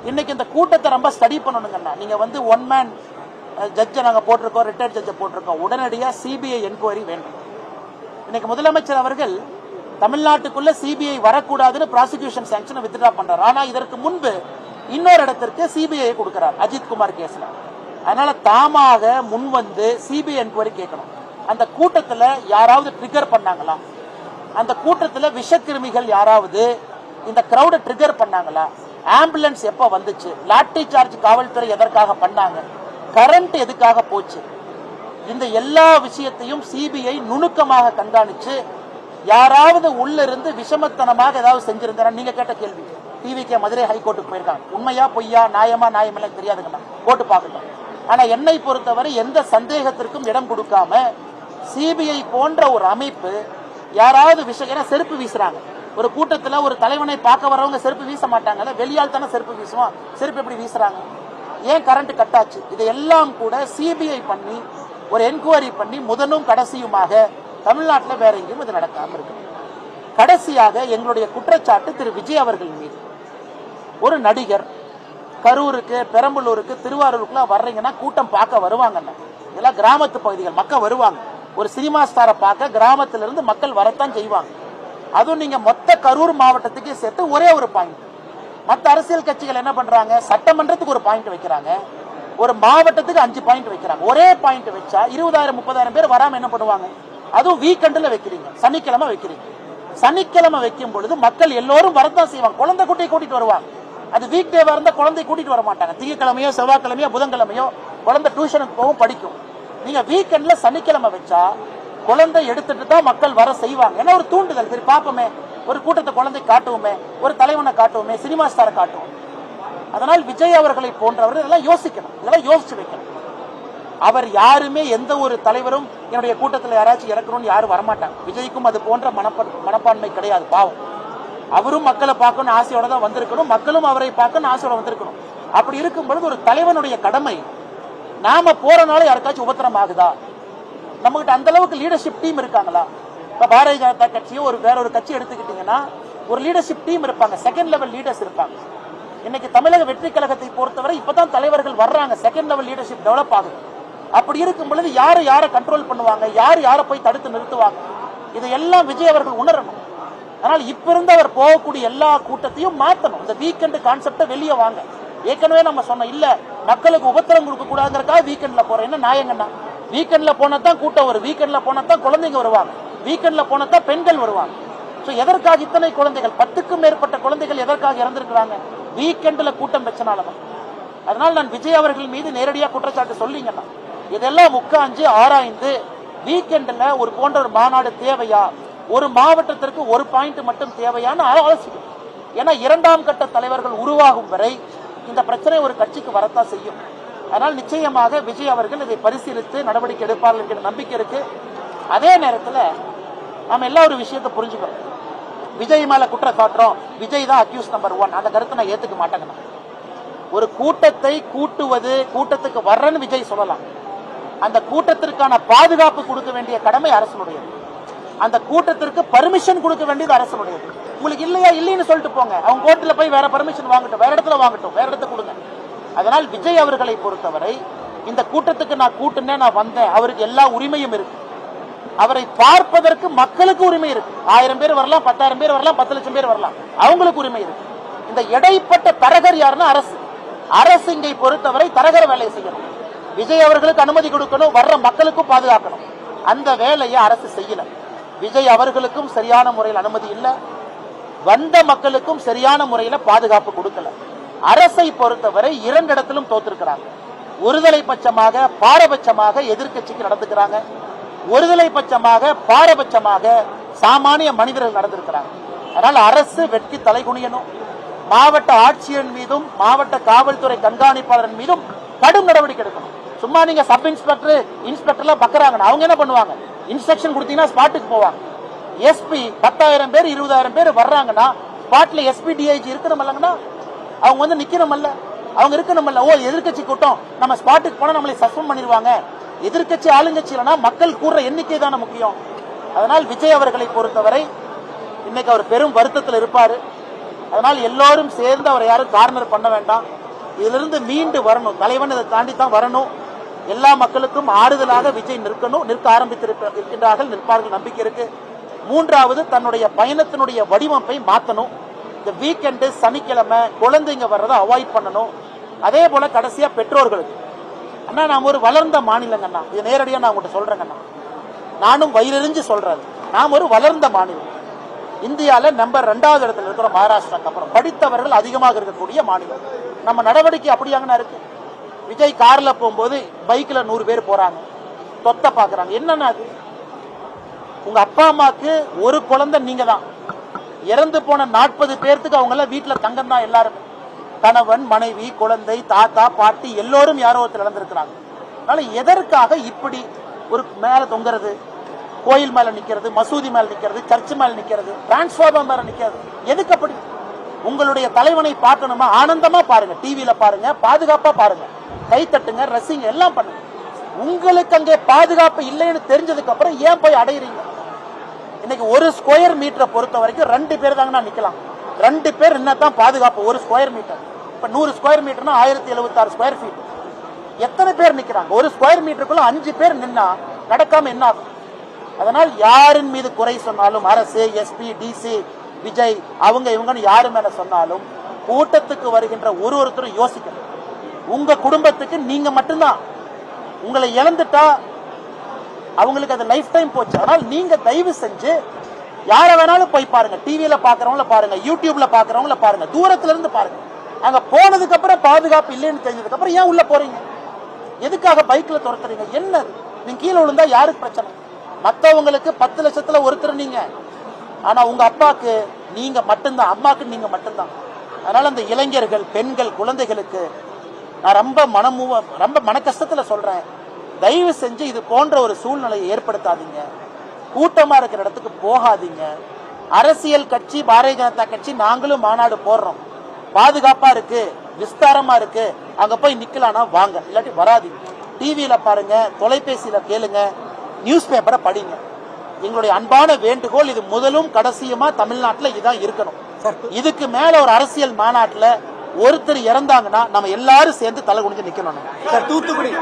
இன்னைக்கு இந்த கூட்டத்தை ரொம்ப ஸ்டடி பண்ணணுங்கண்ணா. நீங்க வந்து ஒன் மேன் ஜட்ஜை நாங்க போட்டிருக்கோம், ரிட்டையர்ட் ஜட்ஜை போட்டிருக்கோம். உடனடியாக சிபிஐ என்கொயரி வேண்டும். இன்னைக்கு முதலமைச்சர் அவர்கள் தமிழ்நாட்டுக்குள்ள சிபிஐ வரக்கூடாதுன்னு ப்ராசிக்யூஷன் சாங்ஷனை வித்ட்ரா பண்றாரு. ஆனா இதற்கு முன்பு இன்னொரு இடத்திற்கு சிபிஐ கொடுக்கிறார் அஜித் குமார் கேஸ்ல. அதனால தாமாக முன் வந்து சிபிஐ என்கொயரி கேட்கணும். அந்த கூட்டத்தில் யாராவது ட்ரிகர் பண்ணாங்களா? அந்த கூட்டத்தில் விஷக்கிருமிகள் யாராவது இந்த கிரௌட ட்ரிகர் பண்ணாங்களா? ஆம்புலன்ஸ் எப்ப வந்துச்சு? லாட்டி சார்ஜ் காவல்துறை எதற்காக பண்ணாங்க? கரண்ட் எதுக்காக போச்சு? இந்த எல்லா விஷயத்தையும் சிபிஐ நுணுக்கமாக கண்காணிச்சு யாராவது உள்ள இருந்து விஷமத்தனமாக ஏதாவது செஞ்சிருந்தா, நீங்க கேட்ட கேள்வி டிவிகே மதுரை ஹைகோர்ட்டுக்கு போயிருக்காங்க. உண்மையா பொய்யா, நியாயமா நியாயமில்லை தெரியாதுங்கண்ணா, போட்டு பார்க்கட்டும். ஆனா என்னை பொறுத்தவரை எந்த சந்தேகத்திற்கும் இடம் கொடுக்காம சிபிஐ போன்ற ஒரு அமைப்பு யாராவது ஏன்னா செருப்பு வீசுறாங்க. ஒரு கூட்டத்தில் ஒரு தலைவனை பார்க்க வரவங்க செருப்பு வீச மாட்டாங்கல்ல, வெளியால் தானே செருப்பு வீசுவோம். செருப்பு எப்படி வீசுறாங்க? ஏன் கரண்ட் கட்டாச்சு? இதையெல்லாம் கூட சிபிஐ பண்ணி ஒரு என்கொயரி பண்ணி முதலும் கடைசியுமாக தமிழ்நாட்டில் வேற எங்கேயும் இது நடக்காம இருக்கு. கடைசியாக எங்களுடைய குற்றச்சாட்டு திரு விஜய் அவர்கள் மீது. ஒரு நடிகர் கரூருக்கு, பெரம்பலூருக்கு, திருவாரூருக்குலாம் வர்றீங்கன்னா கூட்டம் பார்க்க வருவாங்கண்ணா. இதெல்லாம் கிராமத்து பகுதிகள், மக்கள் வருவாங்க. ஒரு சினிமா ஸ்டாரை பார்க்க கிராமத்திலிருந்து மக்கள் வரத்தான் செய்வாங்க. அதுவும் நீங்க மொத்த கரூர் மாவட்டத்துக்கே சேர்த்து ஒரே ஒரு பாயிண்ட். மற்ற அரசியல் கட்சிகள் என்ன பண்றாங்க? சட்டமன்றத்துக்கு ஒரு பாயிண்ட் வைக்கிறாங்க, ஒரு மாவட்டத்துக்கு 5 பாயிண்ட் வைக்கிறாங்க. ஒரே பாயிண்ட் வச்சா 20,000-30,000 பேர் வராம என்ன பண்ணுவாங்க? அதுவும் வீக்கெண்ட்ல வைக்கிறீங்க, சனிக்கிழமை வைக்கிறீங்க. சனிக்கிழமை வைக்கும் பொழுது மக்கள் எல்லோரும் வரத்தான் செய்வாங்க. குழந்தை குட்டியை கூட்டிட்டு வருவாங்க. அது வீக் டேவா இருந்தா குழந்தை கூட்டிட்டு வர மாட்டாங்க. திங்கக்கிழமையோ செவ்வாய்க்கிழமையோ புதன்கிழமையோ குழந்தை டியூஷனுக்கு போகும், படிக்கும். நீங்க வீக்கெண்ட்ல சனிக்கிழமை வச்சா குழந்தை எடுத்துட்டு தான் மக்கள் வர செய்வாங்க. ஏன்னா ஒரு தூண்டுதல். சரி பாப்போமே, ஒரு கூட்டத்தை குழந்தை காட்டுவோமே, ஒரு தலைவனை காட்டுவோமே, சினிமா ஸ்டாரை காட்டுவோம். அதனால் விஜய் அவர்களை போன்றவர்கள் இதெல்லாம் யோசிக்கணும், இதெல்லாம் யோசிச்சு வைக்கணும். அவர் யாருமே, எந்த ஒரு தலைவரும் என்னுடைய கூட்டத்தில் யாராச்சும் இறக்கணும்னு யாரும் வரமாட்டாங்க. விஜய்க்கும் அது போன்ற மனப்பான்மை கிடையாது. பாவம், அவரும் மக்களை பார்க்கணும் ஆசையோட தான் வந்திருக்கணும், மக்களும் அவரை பார்க்கணும் ஆசையோட வந்திருக்கணும். அப்படி இருக்கும் பொழுது ஒரு தலைவனுடைய கடமை, நாம போறனால யாருக்காச்சும் உபத்திரம் ஆகுதா? நம்ம கிட்ட அந்த அளவுக்கு லீடர்ஷிப் டீம் இருக்காங்களா? இப்ப பாரதிய ஜனதா கட்சியோ வேற ஒரு கட்சி எடுத்துக்கிட்டீங்கன்னா ஒரு லீடர்ஷிப் டீம் இருப்பாங்க, செகண்ட் லெவல் லீடர்ஸ் இருப்பாங்க. இன்னைக்கு தமிழக வெற்றி கழகத்தை பொறுத்தவரை இப்பதான் தலைவர்கள் வர்றாங்க, செகண்ட் லெவல் லீடர்ஷிப் டெவலப் ஆகுது. அப்படி இருக்கும் பொழுது யாரை கண்ட்ரோல் பண்ணுவாங்க, யாரை போய் தடுத்து நிறுத்துவாங்க, இதையெல்லாம் விஜய் அவர்கள் உணரணும். ஆனால் இப்ப இருந்து அவர் போகக்கூடிய எல்லா கூட்டத்தையும் மாற்றணும். இந்த வீக்கெண்ட் கான்செப்டை வெளியே வாங்க. ஏற்கனவே நம்ம சொன்னோம், இல்ல மக்களுக்கு உபத்திரம் கொடுக்க கூடாதுங்கிறதுக்காக வீக்கெண்ட்ல போறேன். என்ன நாயங்கன்னா? வீக்கெண்ட்ல போனதான் கூட்டம் வரும், வீக்கெண்ட்ல போனதான் குழந்தைங்க வருவாங்க, வீக்கெண்ட்ல போனதான் பெண்கள் வருவாங்க. எதற்காக இத்தனை குழந்தைகள், 10க்கும் மேற்பட்ட குழந்தைகள் எதற்காக இறந்திருக்கிறாங்க? வீக்கெண்ட்ல கூட்டம் வச்சனாலதான். அதனால நான் விஜய் அவர்கள் மீது நேரடியாக குற்றச்சாட்டு சொல்லிங்கன்னா இதெல்லாம் உட்கார்ந்து ஆராய்ந்து வீக்கெண்ட்ல ஒரு போன்ற ஒரு மாநாடு தேவையா, ஒரு மாவட்டத்திற்கு ஒரு பாயிண்ட் மட்டும் தேவையான ஆலோசிக்கும். ஏன்னா 2ஆம் கட்ட தலைவர்கள் உருவாகும் வரை இந்த பிரச்சனை ஒரு கட்சிக்கு வரத்தான் செய்யும். அதனால் நிச்சயமாக விஜய் அவர்கள் இதை பரிசீலித்து நடவடிக்கை எடுப்பார்கள் என்கிற நம்பிக்கை இருக்கு. அதே நேரத்தில் நாம எல்லா ஒரு விஷயத்தை புரிஞ்சுக்கணும். விஜய் மேல குற்றம் சாட்டுறோம், விஜய் தான் அக்யூஸ் நம்பர் 1, அந்த கருத்தை நான் ஏத்துக்க மாட்டேங்க. ஒரு கூட்டத்தை கூட்டுவது, கூட்டத்துக்கு வர்றன்னு விஜய் சொல்லலாம். அந்த கூட்டத்திற்கான பாதுகாப்பு கொடுக்க வேண்டிய கடமை அரசுடையது. அந்த கூட்டத்திற்கு பர்மிஷன் கொடுக்க வேண்டியது அரசுடையது. உங்களுக்கு இல்லையா, இல்லைன்னு சொல்லிட்டு போங்க. அவங்க கோர்ட்ல போய் வேற பர்மிஷன் வாங்கட்டும், வேற இடத்துல வாங்கட்டும், வேற இடத்த கொடுங்க. அதனால் விஜய் அவர்களை பொறுத்தவரை இந்த கூட்டத்துக்கு நான் கூட்டுனேன், நான் வந்தேன், அவருக்கு எல்லா உரிமையும் இருக்கு. அவரை பார்ப்பதற்கு மக்களுக்கு உரிமை இருக்கு. 1000 பேர் வரலாம், 10,000 பேர் வரலாம், 10 லட்சம் பேர் வரலாம், அவங்களுக்கு உரிமை இருக்கு. இந்த இடைப்பட்ட தரகர் யாருன்னா அரசு. அரசு இங்கை பொறுத்தவரை தரகர வேலையை செய்யணும். விஜய் அவர்களுக்கு அனுமதி கொடுக்கணும், வர்ற மக்களுக்கும் பாதுகாக்கணும். அந்த வேலையை அரசு செய்யல. விஜய் அவர்களுக்கும் சரியான முறையில் அனுமதி இல்லை, வந்த மக்களுக்கும் சரியான முறையில் பாதுகாப்பு கொடுக்கல. அரசை பொறுத்தவரை 2 இடத்திலும் தோத்திருக்கிறாங்க. ஒருதலை பட்சமாக பாரபட்சமாக எதிர்கட்சிக்கு நடந்துக்கிறாங்க, ஒருதலை பட்சமாக பாரபட்சமாக சாமானிய மனிதர்கள் நடந்திருக்கிறாங்க. அதனால் அரசு வெட்கி தலைகுனியணும். மாவட்ட ஆட்சியர் மீதும் மாவட்ட காவல்துறை கண்காணிப்பாளர் மீதும் கடும் நடவடிக்கை எடுக்கணும். சும்மா நீங்க சப் இன்ஸ்பெக்டர் இன்ஸ்பெக்டர்லாம் பக்கறாங்க, அவங்க என்ன பண்ணுவாங்க? இன்ஸ்ட்ரக்ஷன் கொடுத்தீங்கன்னா ஸ்பாட்டுக்கு போவாங்க. எஸ்பி 10,000 பேர் 20,000 பேர் வர்றாங்கன்னா ஸ்பாட்ல எஸ்பி டிஐஜி இருக்கணும்லங்கன்னா அவங்க வந்து நிக்கணும்ல, அவங்க இருக்கணும்ல. ஓ எதிர்கட்சி கூட்டம், நம்ம ஸ்பாட்டுக்கு போனா நம்மளை சஸ்பெண்ட் பண்ணிடுவாங்க. எதிர்கட்சி ஆளுங்கட்சி இல்லைன்னா மக்கள் கூடுற எண்ணிக்கை தானே முக்கியம். அதனால் விஜய் அவர்களை பொறுத்தவரை இன்னைக்கு அவர் பெரும் வருத்தத்தில் இருப்பாரு. அதனால் எல்லோரும் சேர்ந்து அவரை யாரும் கார்னர் பண்ண வேண்டாம். இதிலிருந்து மீண்டு வரணும். தலைவன் இதை தாண்டி தான் வரணும். எல்லா மக்களுக்கும் ஆறுதலாக விஜய் நிற்க ஆரம்பித்திருக்கின்றார்கள், நிற்பார்கள், நம்பிக்கை இருக்கு. மூன்றாவது, தன்னுடைய பயணத்தினுடைய வடிவமைப்பை மாற்றணும். இந்த வீக்கெண்டு சனிக்கிழமை குழந்தைங்க வர்றதை அவாய்ட் பண்ணணும். அதே போல கடைசியா பெற்றோர்களுக்கு, அண்ணா நாம் ஒரு வளர்ந்த மாநிலங்கண்ணா, இது நேரடியாக நான் உங்கள்கிட்ட சொல்றேங்கண்ணா, நானும் வயிறறிஞ்சு சொல்றேன், நாம் ஒரு வளர்ந்த மாநிலம். இந்தியாவில் நம்பர் 2வது இடத்துல இருக்கிற மகாராஷ்டிராக்கு அப்புறம் படித்தவர்கள் அதிகமாக இருக்கக்கூடிய மாநிலம். நம்ம நடவடிக்கை அப்படியாங்கண்ணா இருக்கு. விஜய் கார்ல போகும்போது பைக்ல 100 பேர் போறாங்க, தொத்த பாக்குறாங்க. என்னன்னா அது உங்க அப்பா அம்மாக்கு ஒரு குழந்தை நீங்க தான். இறந்து போன 40 பேர்த்துக்கு அவங்க எல்லாம் வீட்டுல தங்கம் தான். எல்லாரும் கணவன், மனைவி, குழந்தை, தாத்தா, பாட்டி எல்லோரும் யாரோ ஒருத்தர் இழந்திருக்கிறாங்க. அதனால எதற்காக இப்படி ஒரு மேல தொங்குறது, கோயில் மேல நிக்கிறது, மசூதி மேல நிக்கிறது, சர்ச் மேல நிக்கிறது, டிரான்ஸ்பார்மர் மேல நிக்கிறது, எதுக்கு அப்படி? உங்களுடைய தலைவனை பார்க்கணுமா, ஆனந்தமா பாருங்க, டிவியில பாருங்க, பாதுகாப்பா பாருங்க, கை தட்டுங்க, ரசிங்க, எல்லாம் பண்ணுங்க. உங்களுக்கு அங்கே பாதுகாப்பு இல்லைன்னு தெரிஞ்சதுக்கு அப்புறம் ஏன் போய் அடையிறீங்க? இன்னைக்கு ஒரு ஸ்கொயர் மீட்டரை பொறுத்த வரைக்கும் 2 பேர் தாங்க நிக்கலாம். 2 பேர் என்னதான் பாதுகாப்பு ஒரு ஸ்கொயர் மீட்டர். இப்ப 100 ஸ்கொயர் மீட்டர்னா 1076 ஸ்கொயர் ஃபீட். எத்தனை பேர் நிக்கிறாங்க? ஒரு ஸ்கொயர் மீட்டருக்குள்ள 5 பேர் நின்னா நடக்காம என்ன ஆகும்? அதனால் யாரின் மீது குறை சொன்னாலும், அரசு, எஸ்பி, டிசி, விஜய், அவங்க இவங்கன்னு யாரு மேல சொன்னாலும், கூட்டத்துக்கு வருகின்ற ஒருத்தரும் யோசிக்கணும். உங்க குடும்பத்துக்கு நீங்க மட்டும்தான். உங்களை இழந்துட்டா அவங்களுக்கு அது லைஃப் டைம் போச்சு. ஆனால் நீங்க தயவு செஞ்சு யார வேணாலும் போய் பாருங்க, டிவியில பாக்குறவங்கள பாருங்க, யூடியூப்ல பாக்குறவங்கள பாருங்க, தூரத்துல இருந்து பாருங்க. அங்க போனதுக்கு அப்புறம் பாதுகாப்பு இல்லைன்னு தெரிஞ்சதுக்கு அப்புறம் ஏன் உள்ள போறீங்க? எதுக்காக பைக்ல துரத்துறீங்க? என்ன நீங்க கீழே விழுந்தா யாருக்கு பிரச்சனை? மற்றவங்களுக்கு 10 லட்சத்துல ஒருத்தர் நீங்க, ஆனா உங்க அப்பாக்கு நீங்க மட்டும்தான், அம்மாக்கு நீங்க மட்டும்தான். அதனால அந்த இளைஞர்கள், பெண்கள், குழந்தைகளுக்கு நான் ரொம்ப மன கஷ்டத்துல சொல்றேன், தயவு செஞ்சு இது போன்ற ஒரு சூழ்நிலையை ஏற்படுத்தாதீங்க. கூட்டமா இருக்கிற இடத்துக்கு போகாதீங்க. அரசியல் கட்சி, பாரதிய ஜனதா கட்சி, நாங்களும் மாநாடு போடுறோம். பாதுகாப்பா இருக்கு, விஸ்தாரமா இருக்கு, அங்க போய் நிக்கலானா வாங்க, இல்லாட்டி வராதீங்க. டிவியில பாருங்க, தொலைபேசியில கேளுங்க, நியூஸ் பேப்பரை படிங்க. எங்களுடைய அன்பான வேண்டுகோள், இது முதலும் கடைசியுமா தமிழ்நாட்டில் இதான் இருக்கணும். இதுக்கு மேல ஒரு அரசியல் மாநாட்டில் ஒருத்தர் இறந்தாங்கன்னா நம்ம எல்லாரும் சேர்ந்து தலை குனிஞ்சு நிக்கணும். தூத்துக்குடி